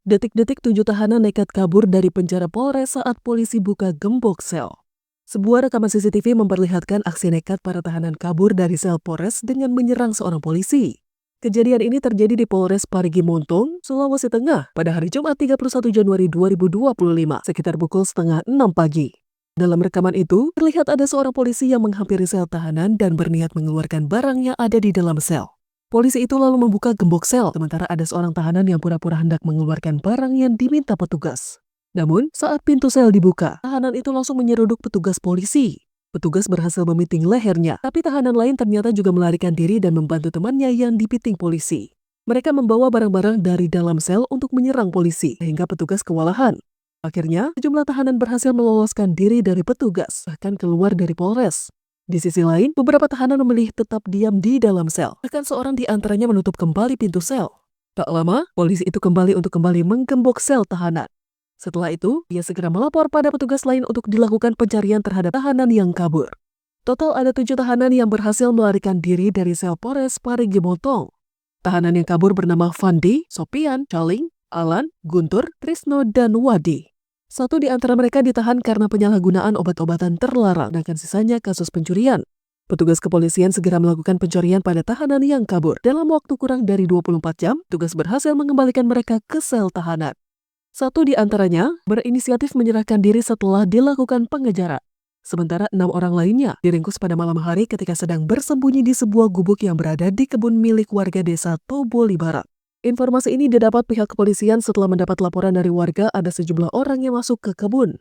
Detik-detik 7 tahanan nekat kabur dari penjara Polres saat polisi buka gembok sel. Sebuah rekaman CCTV memperlihatkan aksi nekat para tahanan kabur dari sel Polres dengan menyerang seorang polisi. Kejadian ini terjadi di Polres Parigi Montong, Sulawesi Tengah pada hari Jumat 31 Januari 2025 sekitar pukul setengah 6 pagi. Dalam rekaman itu, terlihat ada seorang polisi yang menghampiri sel tahanan dan berniat mengeluarkan barang yang ada di dalam sel. Polisi itu lalu membuka gembok sel, sementara ada seorang tahanan yang pura-pura hendak mengeluarkan barang yang diminta petugas. Namun, saat pintu sel dibuka, tahanan itu langsung menyeruduk petugas polisi. Petugas berhasil memiting lehernya, tapi tahanan lain ternyata juga melarikan diri dan membantu temannya yang dipiting polisi. Mereka membawa barang-barang dari dalam sel untuk menyerang polisi, sehingga petugas kewalahan. Akhirnya, sejumlah tahanan berhasil meloloskan diri dari petugas, bahkan keluar dari Polres. Di sisi lain, beberapa tahanan memilih tetap diam di dalam sel. Bahkan seorang di antaranya menutup kembali pintu sel. Tak lama, polisi itu kembali menggembok sel tahanan. Setelah itu, ia segera melapor pada petugas lain untuk dilakukan pencarian terhadap tahanan yang kabur. Total ada 7 tahanan yang berhasil melarikan diri dari sel Polres Parigi Montong. Tahanan yang kabur bernama Fandi, Sopian, Caling, Alan, Guntur, Trisno, dan Wadi. 1 di antara mereka ditahan karena penyalahgunaan obat-obatan terlarang, sedangkan sisanya kasus pencurian. Petugas kepolisian segera melakukan pencarian pada tahanan yang kabur. Dalam waktu kurang dari 24 jam, petugas berhasil mengembalikan mereka ke sel tahanan. 1 di antaranya berinisiatif menyerahkan diri setelah dilakukan pengejaran. Sementara 6 orang lainnya diringkus pada malam hari ketika sedang bersembunyi di sebuah gubuk yang berada di kebun milik warga desa Toboli Barat. Informasi ini didapat pihak kepolisian setelah mendapat laporan dari warga ada sejumlah orang yang masuk ke kebun.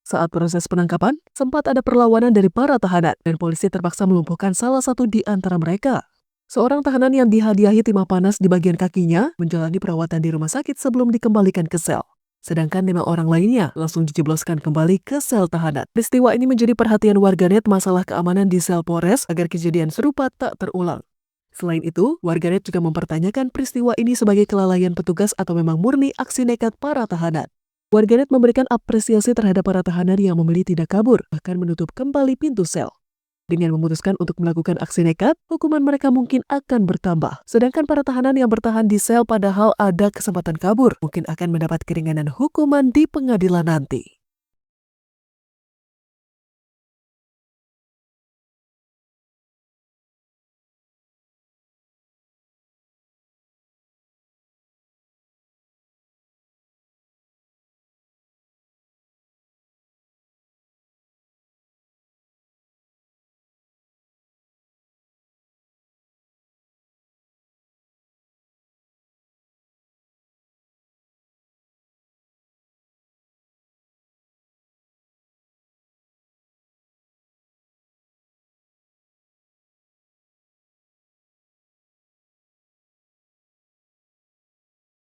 Saat proses penangkapan, sempat ada perlawanan dari para tahanan dan polisi terpaksa melumpuhkan salah satu di antara mereka. Seorang tahanan yang dihadiahi timah panas di bagian kakinya menjalani perawatan di rumah sakit sebelum dikembalikan ke sel. Sedangkan 5 orang lainnya langsung dijebloskan kembali ke sel tahanan. Peristiwa ini menjadi perhatian warganet masalah keamanan di sel Polres agar kejadian serupa tak terulang. Selain itu, warganet juga mempertanyakan peristiwa ini sebagai kelalaian petugas atau memang murni aksi nekat para tahanan. Warganet memberikan apresiasi terhadap para tahanan yang memilih tidak kabur, bahkan menutup kembali pintu sel. Dengan memutuskan untuk melakukan aksi nekat, hukuman mereka mungkin akan bertambah. Sedangkan para tahanan yang bertahan di sel padahal ada kesempatan kabur, mungkin akan mendapat keringanan hukuman di pengadilan nanti.